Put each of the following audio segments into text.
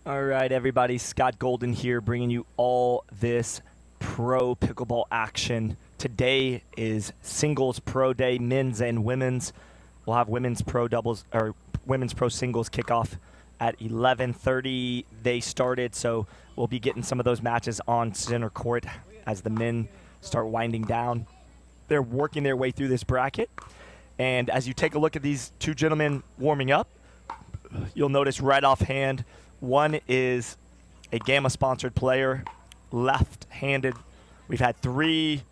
All right, everybody. Scott Golden here, bringing you all this pro pickleball action. Today is singles pro day, men's and women's. We'll have women's pro doubles or women's pro singles kickoff at 11:30. They started, so we'll be getting some of those matches on center court as the men start winding down. They're working their way through this bracket, and as you take a look at these two gentlemen warming up, you'll notice right offhand. One is a Gamma-sponsored player, left-handed. We've had 3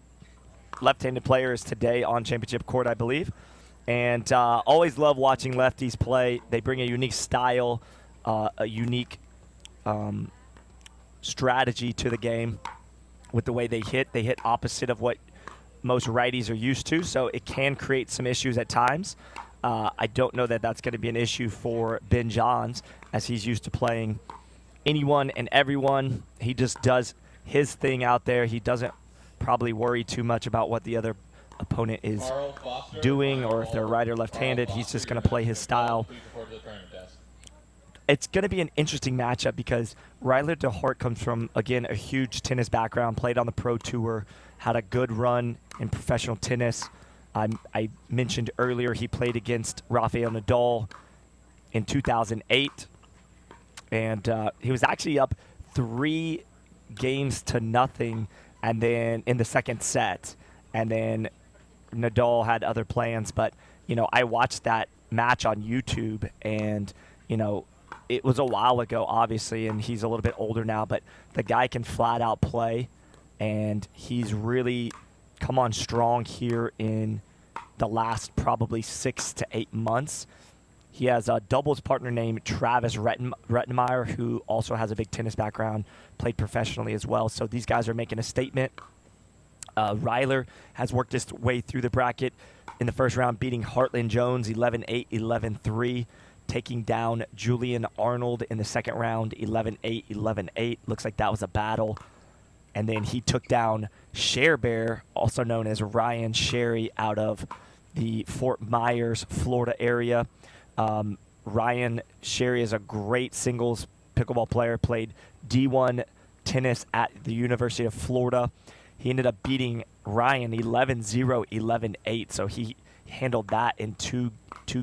left-handed players today on championship court, I believe. And always love watching lefties play. They bring a unique style, a unique strategy to the game with the way they hit. They hit opposite of what most righties are used to, so it can create some issues at times. I don't know that that's going to be an issue for Ben Johns, as he's used to playing anyone and everyone. He just does his thing out there. He doesn't probably worry too much about what the other opponent is doing or if they're right or left-handed. He's just going to play his style. It's going to be an interesting matchup because Ryler Deheart comes from, again, a huge tennis background, played on the Pro Tour, had a good run in professional tennis. I mentioned earlier he played against Rafael Nadal in 2008, and he was actually up 3 games to nothing, and then in the second set, and then Nadal had other plans. But I watched that match on YouTube, and it was a while ago, obviously, and he's a little bit older now, but the guy can flat out play, and he's really come on strong here in the last probably 6 to 8 months. He has a doubles partner named Travis Rettenmeyer, who also has a big tennis background, played professionally as well. So these guys are making a statement. Ryler has worked his way through the bracket in the first round, beating Heartland Jones 11-8, 11-3, taking down Julian Arnold in the second round 11-8, 11-8. Looks like that was a battle. And then he took down Bear, also known as Ryan Sherry, out of the Fort Myers, Florida area. Ryan Sherry is a great singles pickleball player, played D1 tennis at the University of Florida. He ended up beating Ryan 11-0, 11-8, so he handled that in two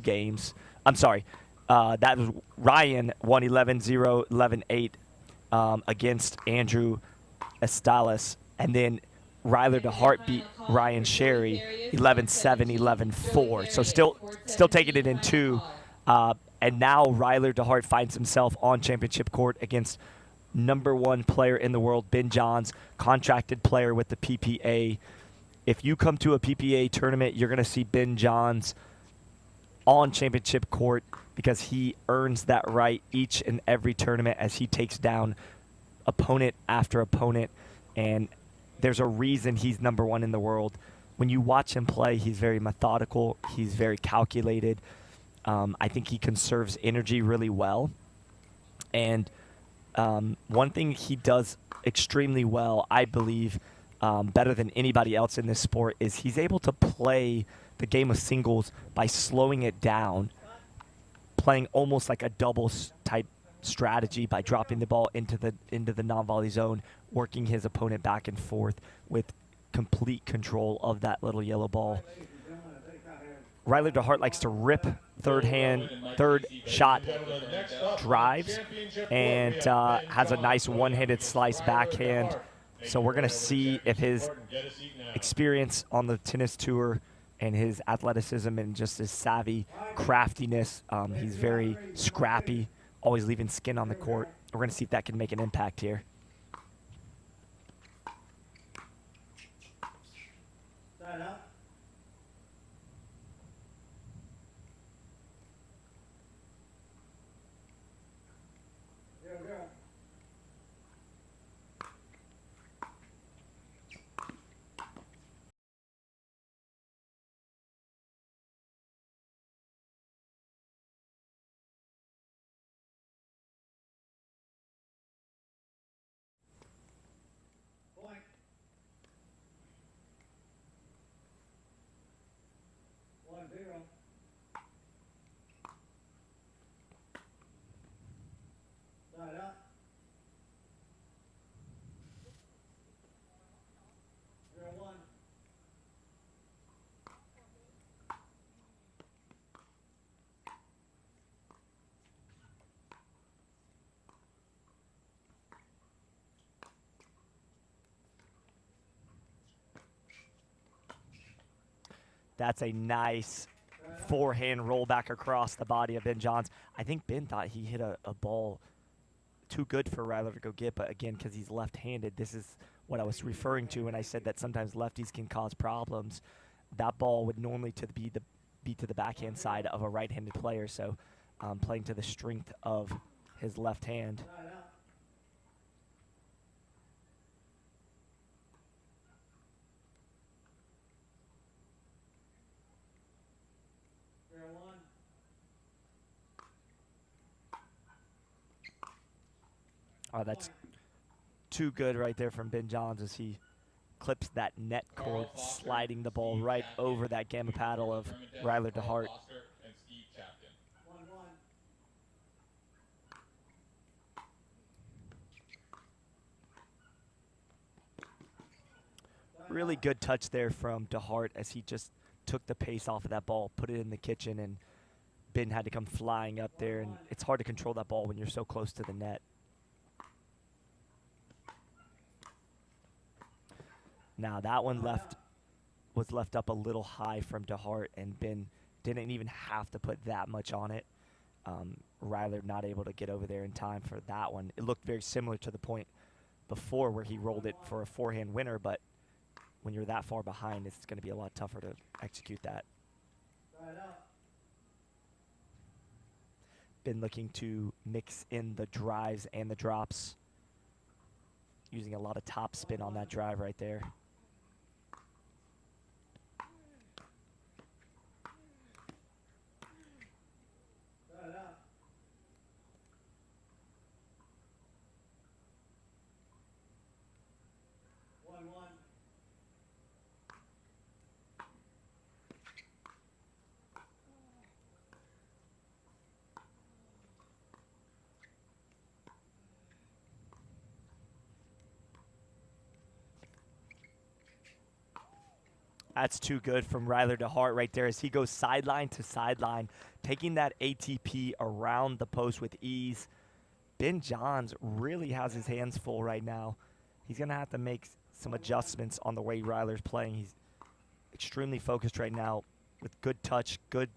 games. I'm sorry, that was Ryan won 11-0, 11-8 against Andrew Estalis, and then Ryler Deheart beat Ryan Sherry 11-7, 11-4. So still taking it in 2. And now Ryler Deheart finds himself on championship court against #1 player in the world, Ben Johns, contracted player with the PPA. If you come to a PPA tournament, you're going to see Ben Johns on championship court because he earns that right each and every tournament as he takes down opponent after opponent, and there's a reason he's #1 in the world. When you watch him play, he's very methodical, he's very calculated. I think he conserves energy really well, and one thing he does extremely well, I believe, better than anybody else in this sport, is he's able to play the game of singles by slowing it down, playing almost like a doubles type strategy by dropping the ball into the non-volley zone, working his opponent back and forth with complete control of that little yellow ball. Ryler Deheart likes to rip third shot drives, and has a nice one-handed slice backhand. So we're going to see if his experience on the tennis tour and his athleticism and just his savvy craftiness, he's very scrappy, always leaving skin on the court. We're going to see if that can make an impact here. That's a nice forehand roll back across the body of Ben Johns. I think Ben thought he hit a ball too good for Ryler to go get, but again, because he's left-handed, this is what I was referring to when I said that sometimes lefties can cause problems. That ball would normally be to the backhand side of a right-handed player, so playing to the strength of his left hand. Oh, that's too good right there from Ben Johns as he clips that net cord, sliding the ball right over that gamma paddle of Ryler Deheart. Really good touch there from Deheart as he just took the pace off of that ball, put it in the kitchen, and Ben had to come flying up there, and it's hard to control that ball when you're so close to the net. Now that one was left up a little high from Deheart, and Ben didn't even have to put that much on it. Ryler not able to get over there in time for that one. It looked very similar to the point before where he rolled it for a forehand winner, but when you're that far behind, it's going to be a lot tougher to execute that. Ben looking to mix in the drives and the drops, using a lot of top spin on that drive right there. That's too good from Ryler Deheart right there as he goes sideline to sideline, taking that ATP around the post with ease. Ben Johns really has his hands full right now. He's going to have to make some adjustments on the way Ryler's playing. He's extremely focused right now with good touch, good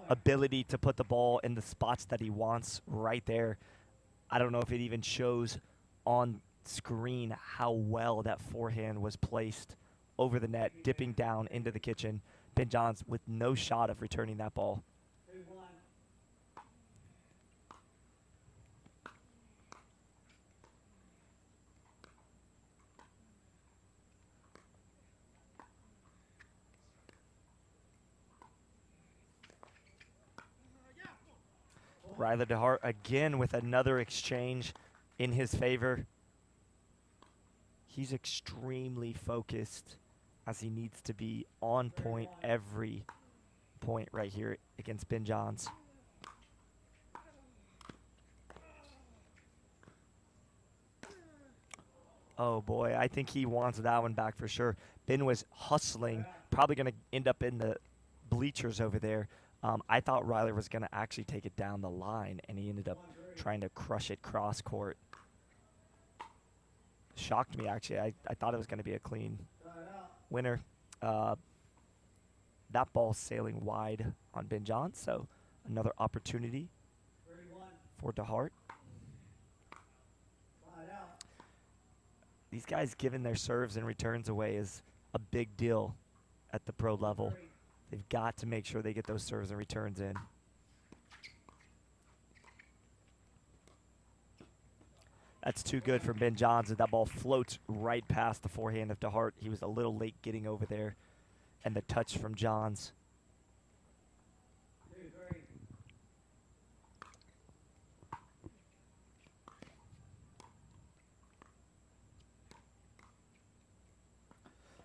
ability to put the ball in the spots that he wants right there. I don't know if it even shows on screen how well that forehand was placed over the net, dipping down into the kitchen. Ben Johns with no shot of returning that ball. Ryler Deheart again with another exchange in his favor. He's extremely focused as he needs to be on point every point right here against Ben Johns. Oh boy, I think he wants that one back for sure. Ben was hustling, probably going to end up in the bleachers over there. I thought Ryler was going to actually take it down the line, and he ended up trying to crush it cross court. Shocked me, actually. I thought it was going to be a clean winner. That ball sailing wide on Ben Johns, so another opportunity for Deheart. These guys giving their serves and returns away is a big deal at the pro level. They've got to make sure they get those serves and returns in. That's too good from Ben Johns, and that ball floats right past the forehand of Deheart. He was a little late getting over there, and the touch from Johns.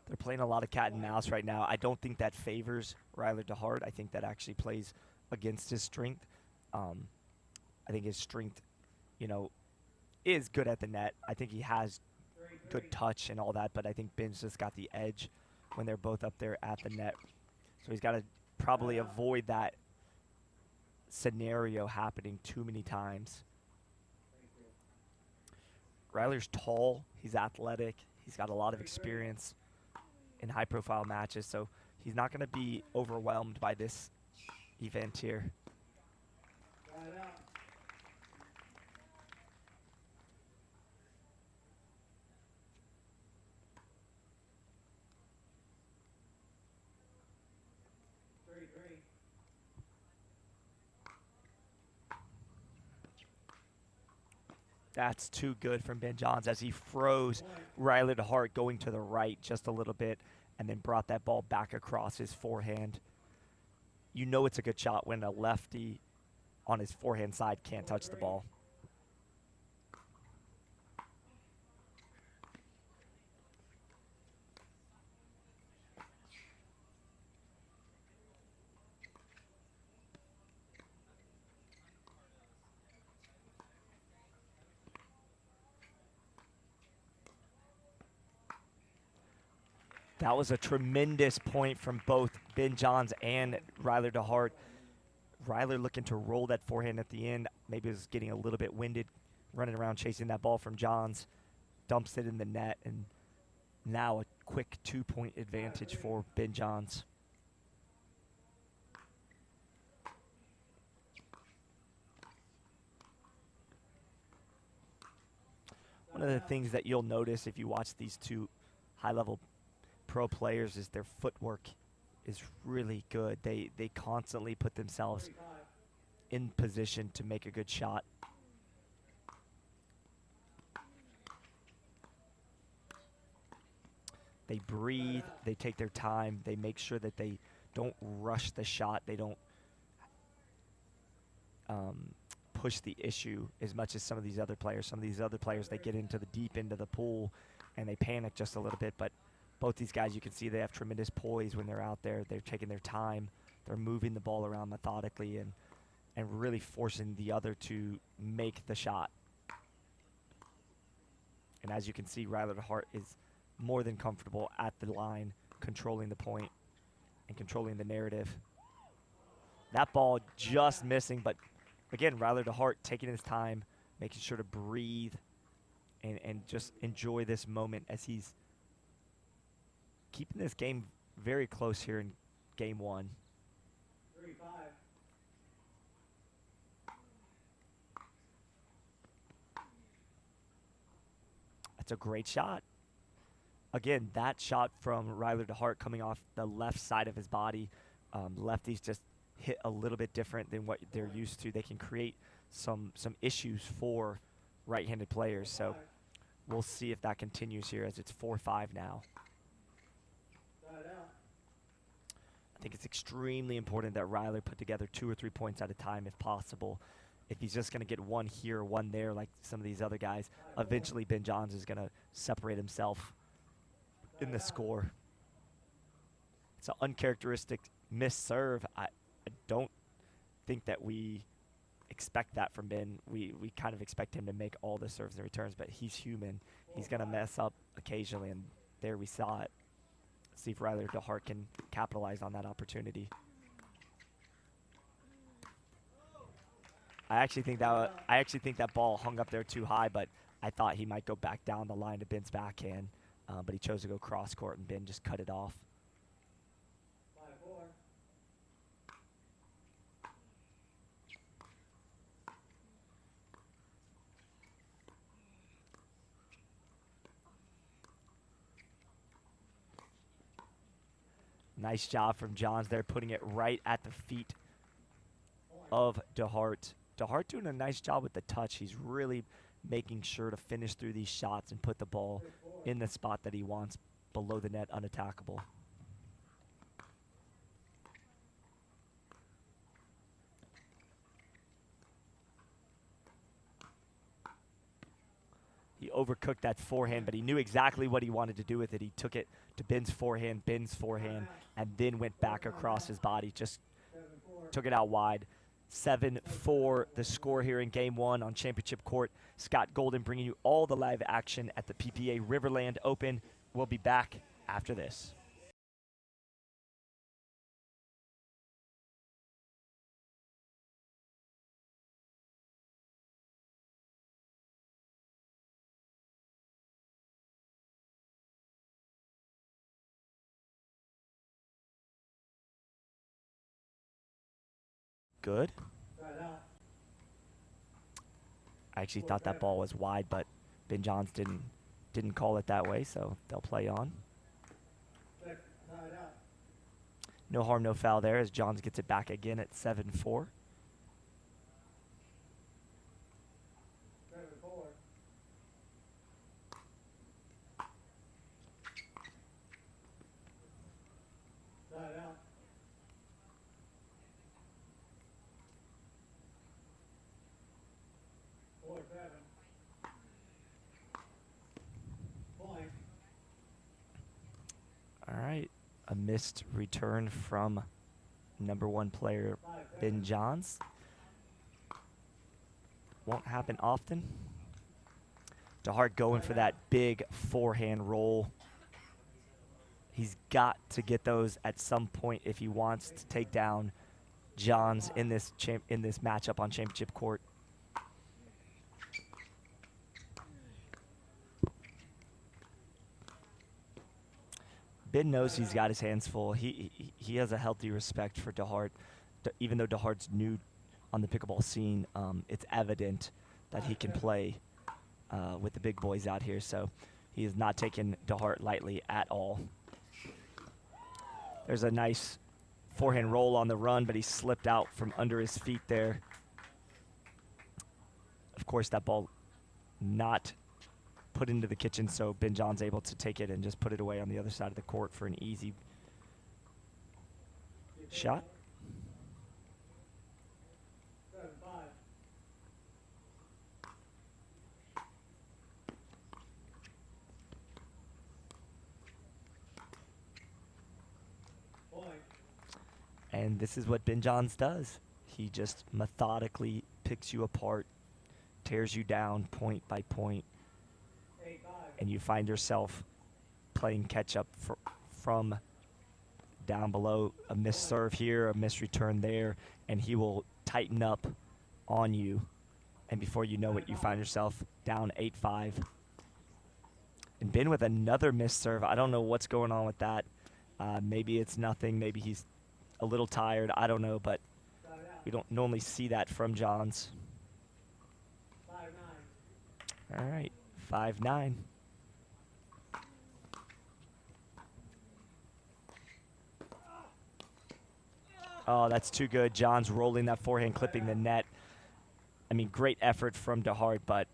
They're playing a lot of cat and mouse right now. I don't think that favors Ryler Deheart. I think that actually plays against his strength. I think his strength, is good at the net. I think he has good touch and all that, but I think Ben's just got the edge when they're both up there at the net. So he's got to probably avoid that scenario happening too many times. Ryler's tall. He's athletic. He's got a lot of experience in high-profile matches, so he's not going to be overwhelmed by this event here. That's too good from Ben Johns as he froze Ryler Deheart going to the right just a little bit and then brought that ball back across his forehand. You know it's a good shot when a lefty on his forehand side can't touch the ball. That was a tremendous point from both Ben Johns and Ryler Deheart. Ryler looking to roll that forehand at the end. Maybe was getting a little bit winded, running around chasing that ball from Johns. Dumps it in the net, and now a quick 2-point advantage for Ben Johns. One of the things that you'll notice if you watch these two high-level pro players is their footwork is really good. They constantly put themselves in position to make a good shot. They breathe, they take their time, they make sure that they don't rush the shot, they don't push the issue as much as some of these other players. Some of these other players, they get into the deep end of the pool and they panic just a little bit, but both these guys, you can see they have tremendous poise when they're out there. They're taking their time. They're moving the ball around methodically and really forcing the other to make the shot. And as you can see, Ryler Deheart is more than comfortable at the line, controlling the point and controlling the narrative. That ball just missing, but again, Ryler Deheart taking his time, making sure to breathe and just enjoy this moment as he's keeping this game very close here in game one. 3-5. That's a great shot. Again, that shot from Ryler Deheart coming off the left side of his body. Lefties just hit a little bit different than what they're used to. They can create some issues for right-handed players. So we'll see if that continues here as it's 4-5 now. I think it's extremely important that Ryler put together 2 or 3 points at a time if possible. If he's just going to get one here, one there, like some of these other guys, eventually Ben Johns is going to separate himself in the score. It's an uncharacteristic missed serve. I don't think that we expect that from Ben. We kind of expect him to make all the serves and returns, but he's human. He's going to mess up occasionally, and there we saw it. Let's see if Ryler Deheart can capitalize on that opportunity. I actually think that ball hung up there too high, but I thought he might go back down the line to Ben's backhand, but he chose to go cross court, and Ben just cut it off. 5-4. Nice job from Johns there, putting it right at the feet of Deheart. Deheart doing a nice job with the touch. He's really making sure to finish through these shots and put the ball in the spot that he wants, below the net, unattackable. He overcooked that forehand, but he knew exactly what he wanted to do with it. He took it to Ben's forehand, and then went back across his body, just took it out wide. 7-4 the score here in game one on Championship Court. Scott Golden bringing you all the live action at the PPA Riverland Open. We'll be back after this. Good. Side out. I actually thought that ball was wide, but Ben Johns didn't call it that way, so they'll play on. Six. Side out. No harm, no foul there as Johns gets it back again at 7-4. 7-4. Side out. 4-7. Point. All right, a missed return from number 1 player 5-7. Ben Johns. Won't happen often. Deheart going for that big forehand roll. He's got to get those at some point if he wants to take down Johns in this matchup on championship court. Ben knows he's got his hands full. He has a healthy respect for Deheart. Even though Dehart's new on the pickleball scene, it's evident that he can play with the big boys out here. So he is not taking Deheart lightly at all. There's a nice forehand roll on the run, but he slipped out from under his feet there. Of course, that ball not put into the kitchen, so Ben John's able to take it and just put it away on the other side of the court for an easy shot. 7-5. Point. And this is what Ben Johns does. He just methodically picks you apart, tears you down point by point, 8-5. and you find yourself playing catch-up from down below. A missed serve here, a missed return there, and he will tighten up on you. And before you know it, you find yourself down 8-5. And Ben with another missed serve. I don't know what's going on with that. Maybe it's nothing. Maybe he's a little tired. I don't know, but Side out. we don't normally see that from Johns. 5-9. All right, 5-9. Oh, that's too good. Johns rolling that forehand, clipping the net. I mean, great effort from Deheart, but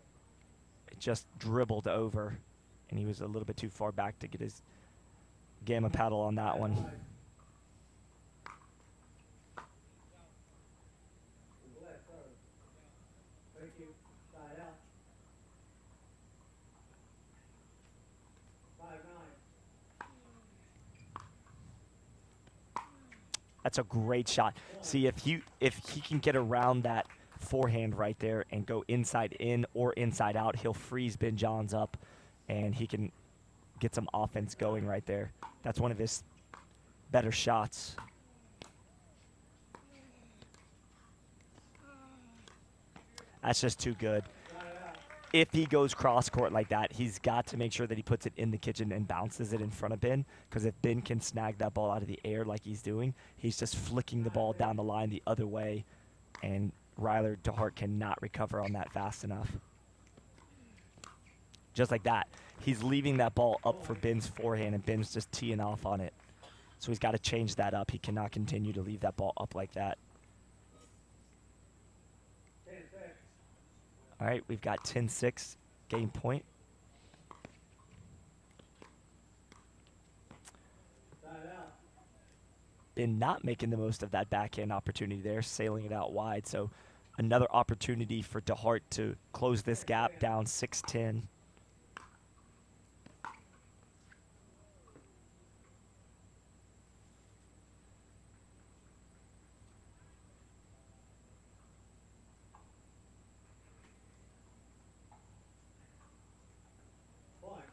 it just dribbled over, and he was a little bit too far back to get his gamma paddle on that one. 5. Left serve. Thank you. Side out. 5-9. That's a great shot. See, if he can get around that forehand right there and go inside in or inside out, he'll freeze Ben Johns up, and he can get some offense going right there. That's one of his better shots. That's just too good. If he goes cross court like that, he's got to make sure that he puts it in the kitchen and bounces it in front of Ben, because if Ben can snag that ball out of the air like he's doing, he's just flicking the ball down the line the other way, and Ryler Deheart cannot recover on that fast enough. Just like that. He's leaving that ball up for Ben's forehand, and Ben's just teeing off on it. So he's got to change that up. He cannot continue to leave that ball up like that. 10-6. All right, we've got 10-6 game point. Side out. Ben not making the most of that backhand opportunity there, sailing it out wide. So another opportunity for Deheart to close this gap down 6-10. Point.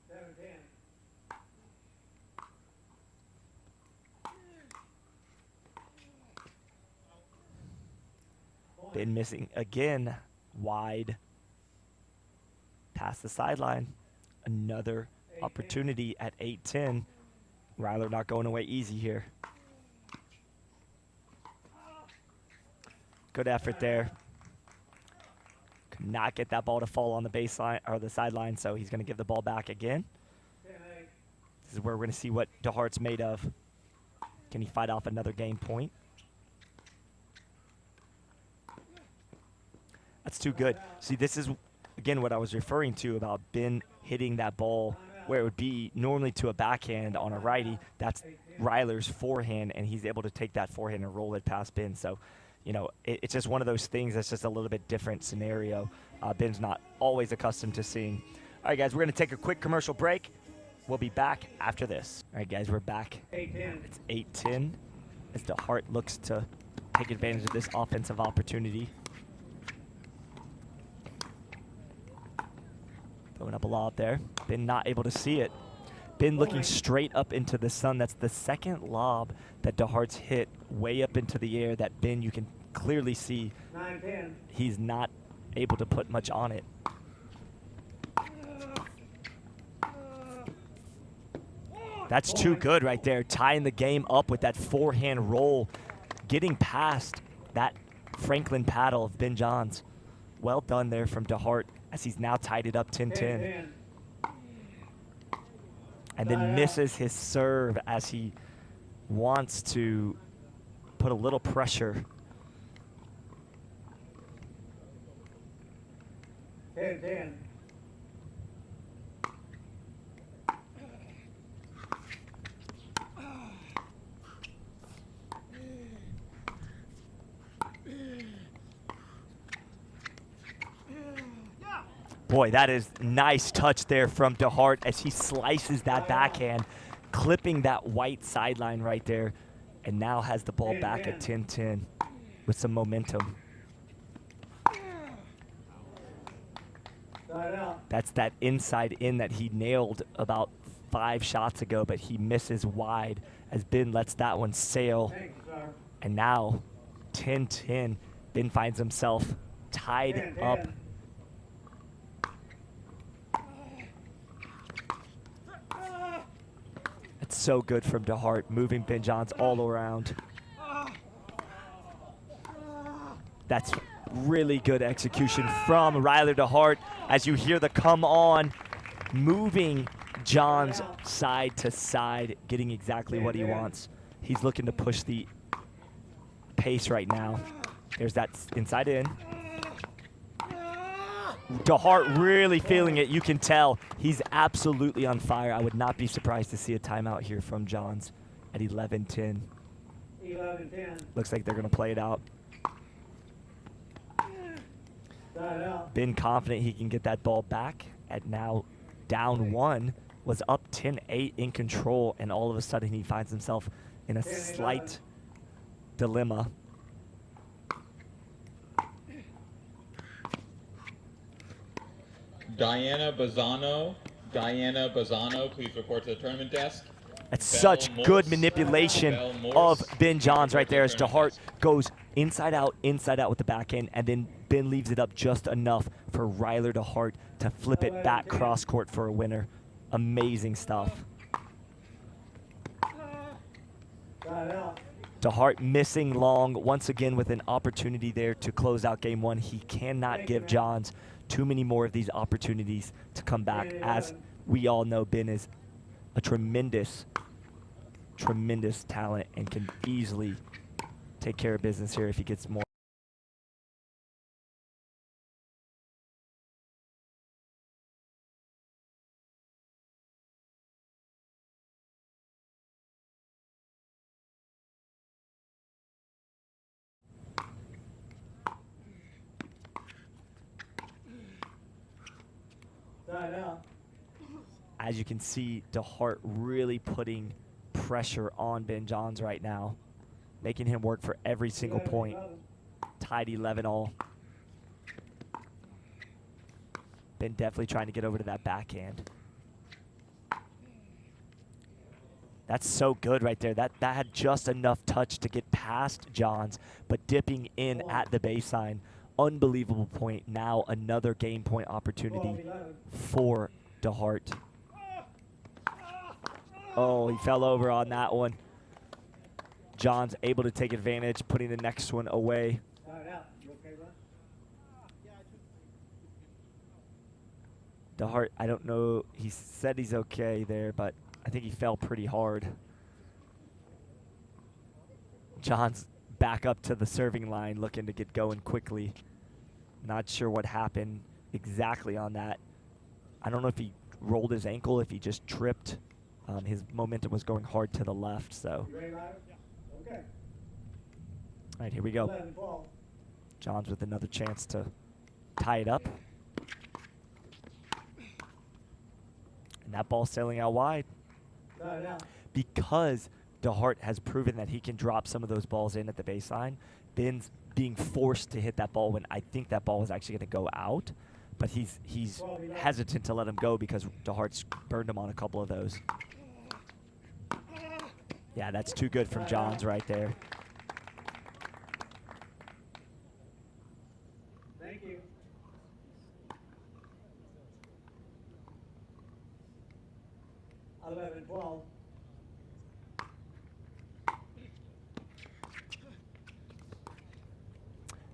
7-10. Point. Ben missing again, wide, past the sideline. Another opportunity at 8-10. Ryler not going away easy here. Good effort there. Could not get that ball to fall on the baseline or the sideline, so he's going to give the ball back again. This is where we're going to see what Dehart's made of. Can he fight off another game point? That's too good. See, this is, again, what I was referring to about Ben hitting that ball where it would be normally to a backhand on a righty. That's Ryler's forehand, and he's able to take that forehand and roll it past Ben. So, you know, it's just one of those things that's just a little bit different scenario. Ben's not always accustomed to seeing. All right, guys, we're going to take a quick commercial break. We'll be back after this. All right, guys, we're back. 8-10. It's 8-10 as Deheart looks to take advantage of this offensive opportunity. Throwing up a lob there. Ben not able to see it. Ben looking straight up into the sun. That's the second lob that Dehart's hit way up into the air that Ben, you can clearly see 9-10. he's not able to put much on it. That's too good right there, tying the game up with that forehand roll, getting past that Franklin paddle of Ben Johns. Well done there from Deheart as he's now tied it up 10-10. And then misses his serve as he wants to put a little pressure. 10-10. Boy, that is nice touch there from Deheart as he slices that backhand, clipping that white sideline right there, and now has the ball back at 10-10 with some momentum. That's that inside in that he nailed about 5 shots ago, but he misses wide as Ben lets that one sail. And now 10-10, Ben finds himself tied up. It's so good from Deheart, moving Ben Johns all around. That's really good execution from Ryler Deheart as you hear the come on, moving Johns side to side, getting exactly what he wants. He's looking to push the pace right now. There's that inside in. Deheart really feeling it. You can tell he's absolutely on fire. I would not be surprised to see a timeout here from Johns at 11-10. 11-10. Looks like they're going to play it out. Been confident he can get that ball back at now down 1, was up 10-8 in control, and all of a sudden he finds himself in a slight dilemma. Diana Bazzano, please report to the tournament desk. That's such good manipulation of Ben Johns right there as Deheart goes inside out with the backhand, and then Ben leaves it up just enough for Ryler Deheart to flip it back cross court for a winner. Amazing stuff. Deheart missing long once again with an opportunity there to close out game 1. He cannot give Johns too many more of these opportunities to come back. As we all know, Ben is a tremendous talent and can easily take care of business here if he gets more. As you can see, Deheart really putting pressure on Ben Johns right now, making him work for every single point. Tied 11-all. Ben definitely trying to get over to that backhand. That's so good right there. That had just enough touch to get past Johns, but dipping in at the baseline. Unbelievable point. Now another game point opportunity for Deheart. Oh, he fell over on that one. Johns able to take advantage, putting the next one away. Okay, bud. Deheart, I don't know. He said he's okay there, but I think he fell pretty hard. John's back up to the serving line looking to get going quickly. Not sure what happened exactly on that. I don't know if he rolled his ankle, if he just tripped. His momentum was going hard to the left, so. You ready, Ryder? Okay. All right, here we go. 11, 12. John's with another chance to tie it up. And that ball's sailing out wide Got it out. because Deheart has proven that he can drop some of those balls in at the baseline. Ben's being forced to hit that ball when I think that ball was actually going to go out, but he's hesitant to let him go because Dehart's burned him on a couple of those. Yeah, that's too good from Johns right there. Thank you. Eleven, 12.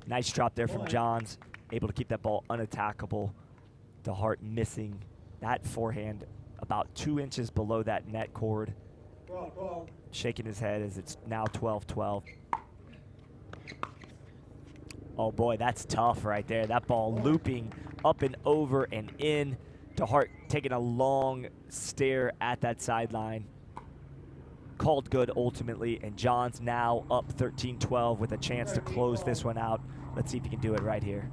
Nice drop there from Johns, able to keep that ball unattackable. Deheart missing that forehand about 2 inches below that net cord. 12, 12. Shaking his head as it's now 12-12. Oh boy, that's tough right there. That ball looping up and over and in. Deheart taking a long stare at that sideline. Called good ultimately, and Johns now up 13-12 with a chance to close this one out. Let's see if he can do it right here.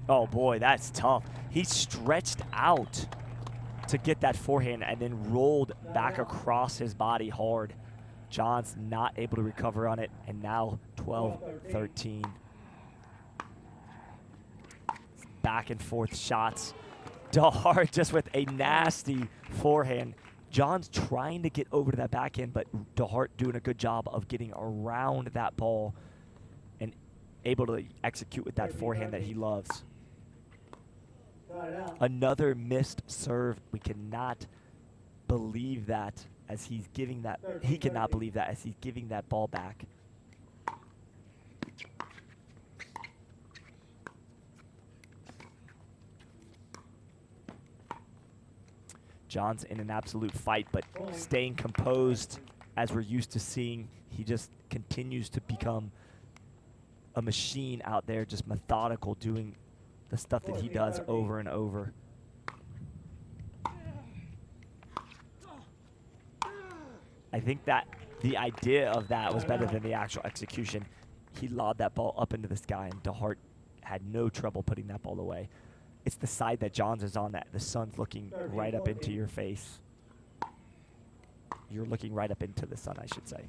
Oh boy, that's tough. He stretched out to get that forehand and then rolled back across his body hard. Johns not able to recover on it, and now 12-13. Back and forth shots. Deheart just with a nasty forehand. Johns trying to get over to that backhand, but Deheart doing a good job of getting around that ball and able to execute with that forehand that he loves. Got it out. Another missed serve. We cannot believe that as he's giving that. He cannot believe that as he's giving that ball back. John's in an absolute fight, but staying composed as we're used to seeing. He just continues to become a machine out there, just methodical, doing the stuff that he does over and over. I think that the idea of that was better than the actual execution. He lobbed that ball up into the sky, and Deheart had no trouble putting that ball away. It's the side that Johns is on that the sun's looking right up into your face. You're looking right up into the sun, I should say.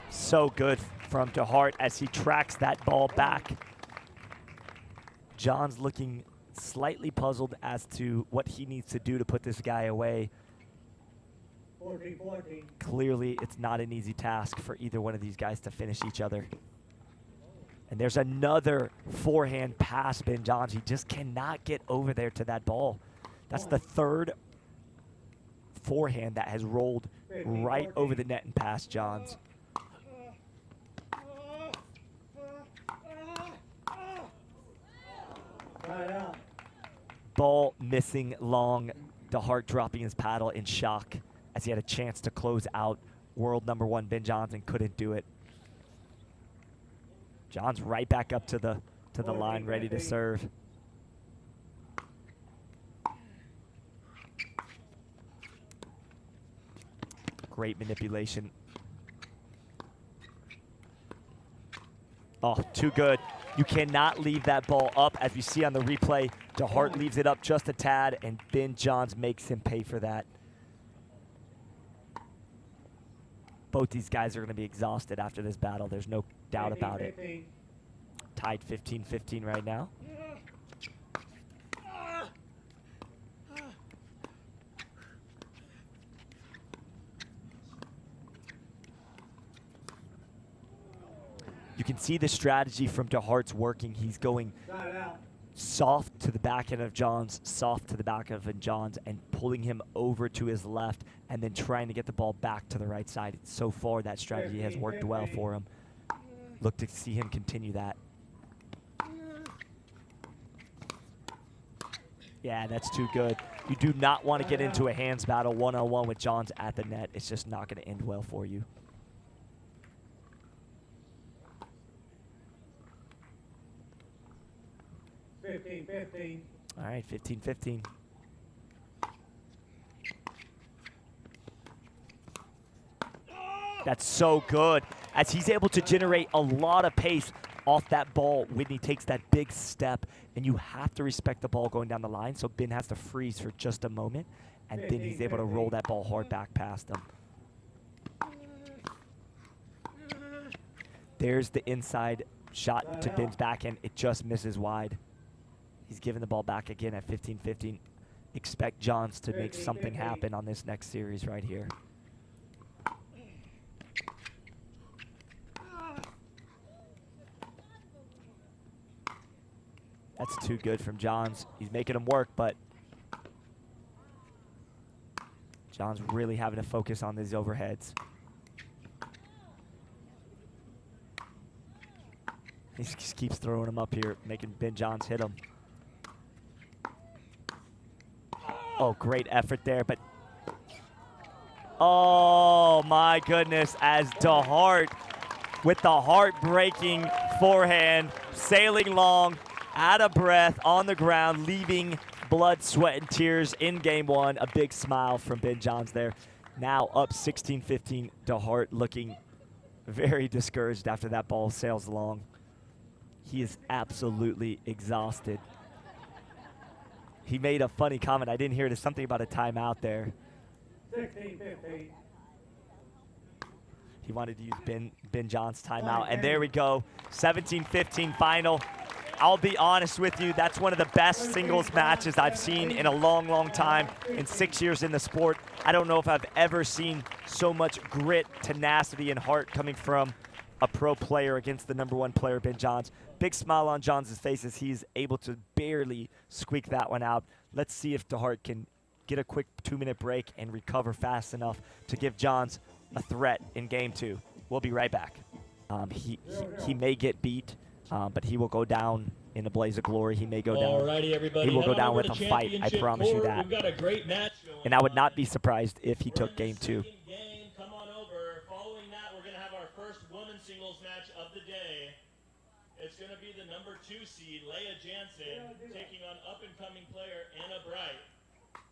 So good from Deheart as he tracks that ball back. Johns looking slightly puzzled as to what he needs to do to put this guy away. 14, 14. Clearly, it's not an easy task for either one of these guys to finish each other. And there's another forehand pass, Ben Johns. He just cannot get over there to that ball. That's the third forehand that has rolled right over the net and past Johns. Got it out. Ball missing long. Deheart dropping his paddle in shock as he had a chance to close out world #1 Ben Johns and couldn't do it. Johns right back up to the line, ready to serve. Great manipulation. Oh, too good. You cannot leave that ball up. As we see on the replay, Deheart leaves it up just a tad, and Ben Johns makes him pay for that. Both these guys are going to be exhausted after this battle. There's no doubt about it. 15. Tied 15-15 right now. You can see the strategy from Dehart's working. He's going Got it out. soft to the back end of Johns, soft to the back of Johns, and pulling him over to his left, and then trying to get the ball back to the right side. So far, that strategy has worked well for him. Look to see him continue that. Yeah, that's too good. You do not want to get into a hands battle one-on-one with Johns at the net. It's just not going to end well for you. All right, 15-15. That's so good, as he's able to generate a lot of pace off that ball when he takes that big step, and you have to respect the ball going down the line, so Ben has to freeze for just a moment, and then he's able to roll that ball hard back past him. There's the inside shot to Ben's backhand. It just misses wide. He's giving the ball back again at 15-15. Expect Johns to make something happen on this next series right here. That's too good from Johns. He's making him work, but Johns really having to focus on these overheads. He just keeps throwing him up here, making Ben Johns hit him. Oh, great effort there, but oh my goodness, as Deheart with the heartbreaking forehand, sailing long, out of breath, on the ground, leaving blood, sweat, and tears in game one. A big smile from Ben Johns there. Now up 16-15, Deheart looking very discouraged after that ball sails long. He is absolutely exhausted. He made a funny comment. I didn't hear it. It's something about a timeout there. 16-15. He wanted to use Ben Johns' timeout. And there we go, 17-15 final. I'll be honest with you, that's one of the best singles matches I've seen in a long, long time. In 6 years in the sport, I don't know if I've ever seen so much grit, tenacity, and heart coming from a pro player against the #1 player, Ben Johns. Big smile on Johns' face as he's able to barely squeak that one out. Let's see if Deheart can get a quick 2-minute break and recover fast enough to give Johns a threat in game two. We'll be right back. He may get beat, but he will go down in a blaze of glory. He may go down. Alrighty, everybody. He will go Head down over with to a fight. I promise you that. We've got a great match going And I would on. not be surprised if he took game two. Game, come on over. Following that, we're going to have our first women's singles match of the day. It's going to be the #2 seed, Leah Jansen, taking on up-and-coming player Anna Bright.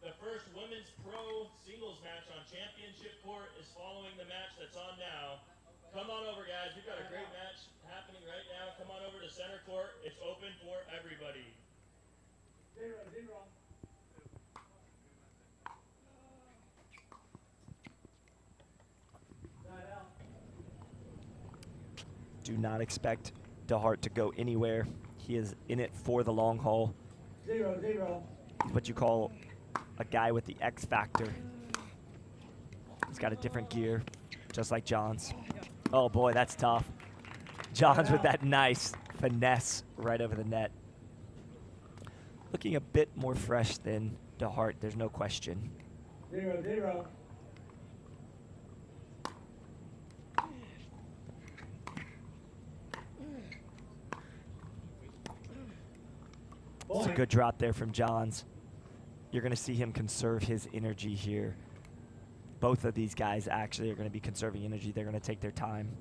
The first women's pro singles match on championship court is following the match that's on now. Come on over, guys. We've got a great match happening right now. Come on over to center court. It's open for everybody. 0-0. Side out. Do not expect Deheart to go anywhere. He is in it for the long haul. 0-0. He's what you call a guy with the X factor. He's got a different gear, just like Johns. Oh boy, that's tough. Johns with that nice finesse right over the net. Looking a bit more fresh than Deheart, there's no question. 0-0. It's a good drop there from Johns. You're going to see him conserve his energy here. Both of these guys actually are going to be conserving energy. They're going to take their time.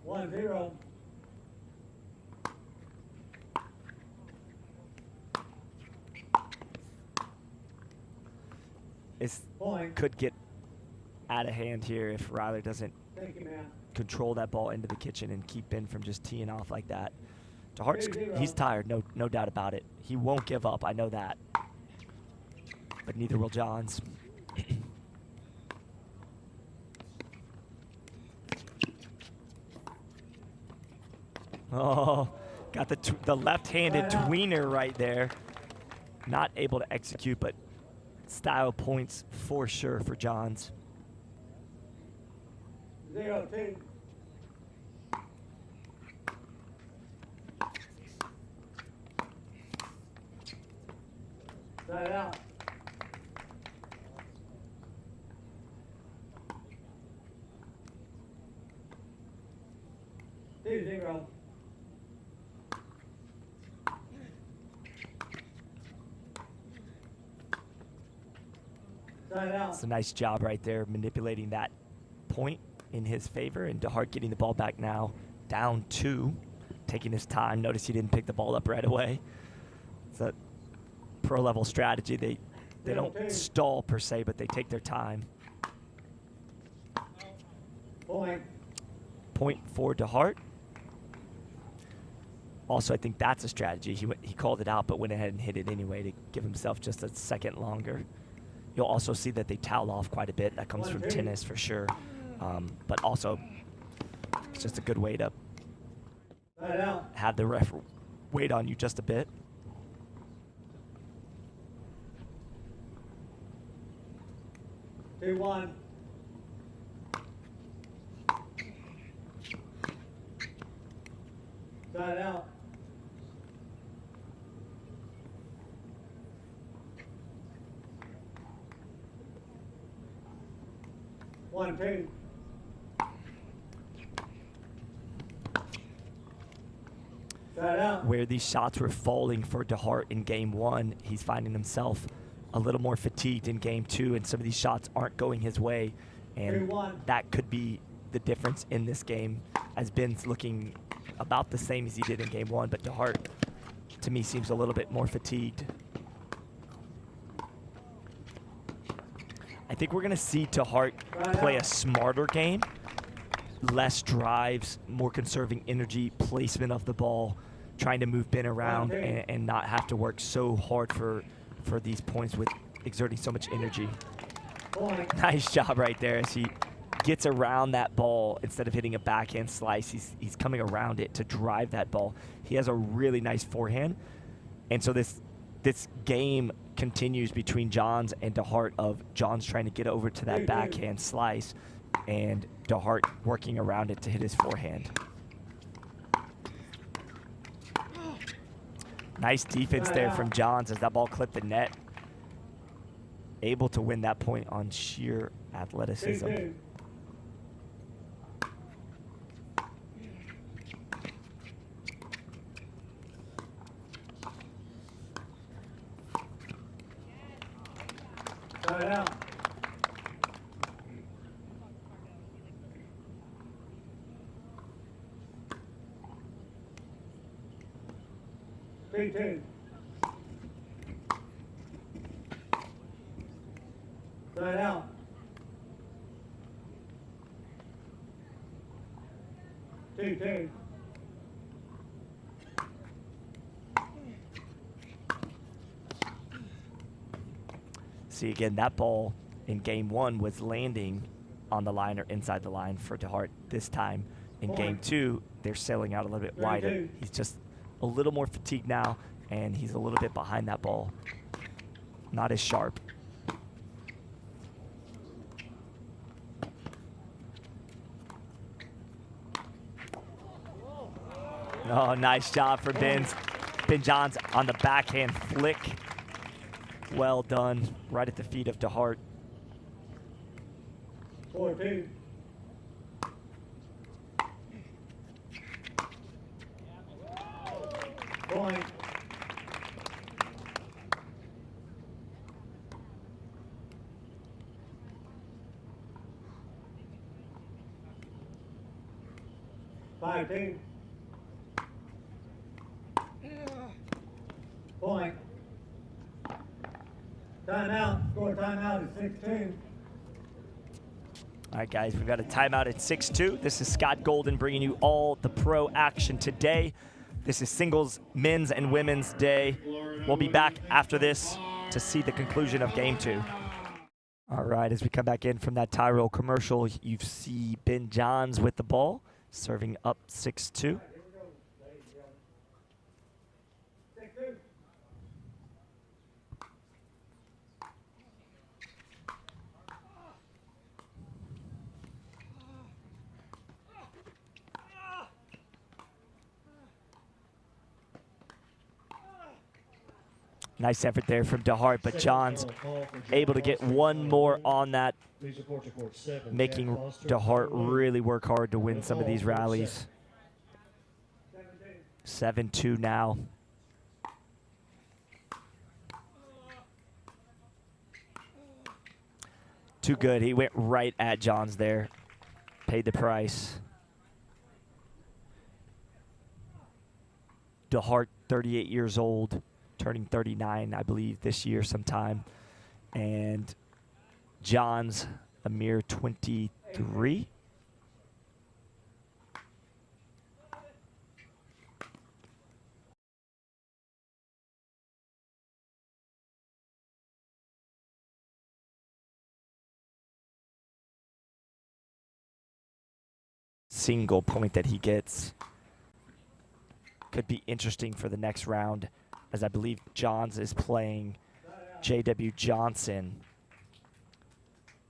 1-0. This Point. could get out of hand here if Ryler doesn't Thank you, man. control that ball into the kitchen and keep Ben from just teeing off like that. Deheart's, he's tired, no doubt about it. He won't give up, I know that. But neither will Johns. Oh, got the left-handed tweener right there. Not able to execute, but style points for sure for Johns. 0-2. Side out. 2-0. Side out. It's a nice job right there, manipulating that point in his favor, and Deheart getting the ball back now, down 2, taking his time. Notice he didn't pick the ball up right away. It's a pro-level strategy. They don't stall per se, but they take their time. Point for Deheart. Also, I think that's a strategy. He called it out, but went ahead and hit it anyway to give himself just a second longer. You'll also see that they towel off quite a bit. That comes from tennis for sure. But also, it's just a good way to have the ref wait on you just a bit. Two, 1. Side out. 1-2. Side out. Where these shots were falling for Deheart in game 1, he's finding himself a little more fatigued in game 2, and some of these shots aren't going his way, and 2-1. that could be the difference in this game, as Ben's looking about the same as he did in game 1, but Deheart, to me, seems a little bit more fatigued. I think we're going to see Deheart play a smarter game, less drives, more conserving energy, placement of the ball, trying to move Ben around and not have to work so hard for these points with exerting so much energy. Nice job right there as he gets around that ball. Instead of hitting a backhand slice, he's coming around it to drive that ball. He has a really nice forehand. And so this game continues between Johns and Deheart, of Johns trying to get over to that backhand slice and Deheart working around it to hit his forehand. Nice defense there from Johns as that ball clipped the net. Able to win that point on sheer athleticism. 2-2. Side out. 3-2. Side out. 2-2. See, again, that ball in game 1 was landing on the line or inside the line for Deheart. This time in game 2, they're sailing out a little bit wider. He's just a little more fatigued now, and he's a little bit behind that ball. Not as sharp. Oh, nice job for Ben Johns on the backhand flick. Well done, right at the feet of Deheart. 4-2. Point. Point. Timeout. Score timeout at 6-2. All right, guys, we've got a timeout at 6-2. This is Scott Golden bringing you all the pro action today. This is singles, men's and women's day. We'll be back after this to see the conclusion of game 2. All right, as we come back in from that Tyrell commercial, you see Ben Johns with the ball, serving up 6-2. Nice effort there from Deheart, but John's able to get one more on that, making Deheart really work hard to win some of these rallies. 7-2 now. Too good. He went right at Johns there. Paid the price. Deheart, 38 years old, turning 39, I believe, this year sometime. And Johns, a mere 23. Single point that he gets. Could be interesting for the next round, as I believe Johns is playing J.W. Johnson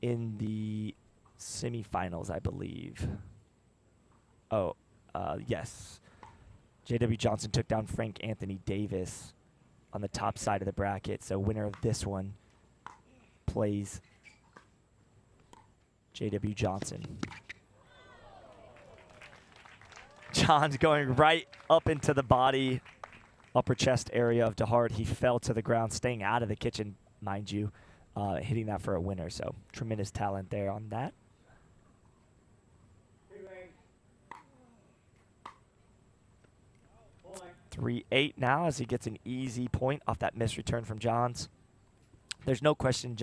in the semifinals, I believe. Oh, yes. J.W. Johnson took down Frank Anthony Davis on the top side of the bracket, so winner of this one plays J.W. Johnson. John's going right up into the body, upper chest area of Deheart. He fell to the ground, staying out of the kitchen, mind you, hitting that for a winner. So tremendous talent there on that. 3-8 now as he gets an easy point off that missed return from Johns. There's no question.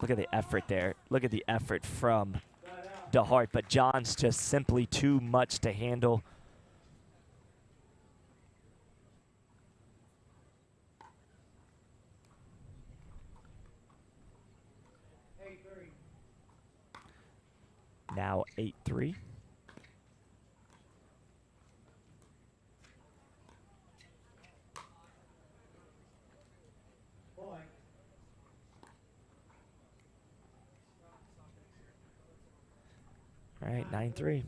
Look at the effort there. Look at the effort from Deheart, but Johns just simply too much to handle. Now 8-3. All right, 9-3.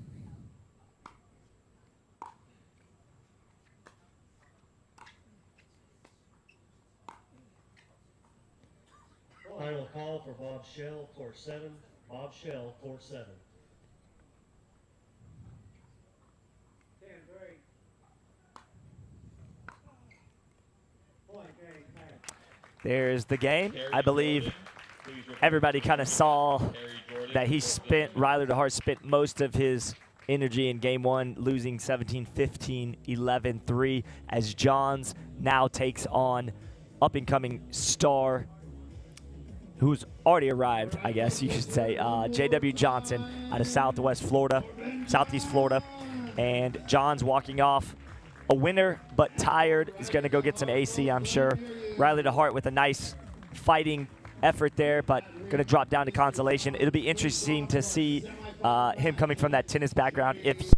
Final call for Bob Shell, court 7. Bob Shell, court 7. 10-3. There's the game. I believe everybody kind of saw that Ryler Deheart spent most of his energy in game one, losing 17-15, 11-3, as Johns now takes on up-and-coming star, who's already arrived, I guess you should say, J.W. Johnson out of southeast Florida. And Johns walking off a winner, but tired. He's going to go get some AC, I'm sure. Ryler Deheart with a nice fighting effort there, but going to drop down to consolation. It'll be interesting to see him coming from that tennis background. If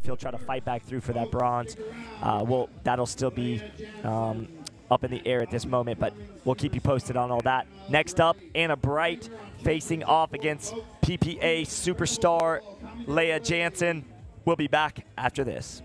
he'll try to fight back through for that bronze, well, that'll still be up in the air at this moment, but we'll keep you posted on all that. Next up, Anna Bright facing off against PPA superstar Leah Jansen. We'll be back after this.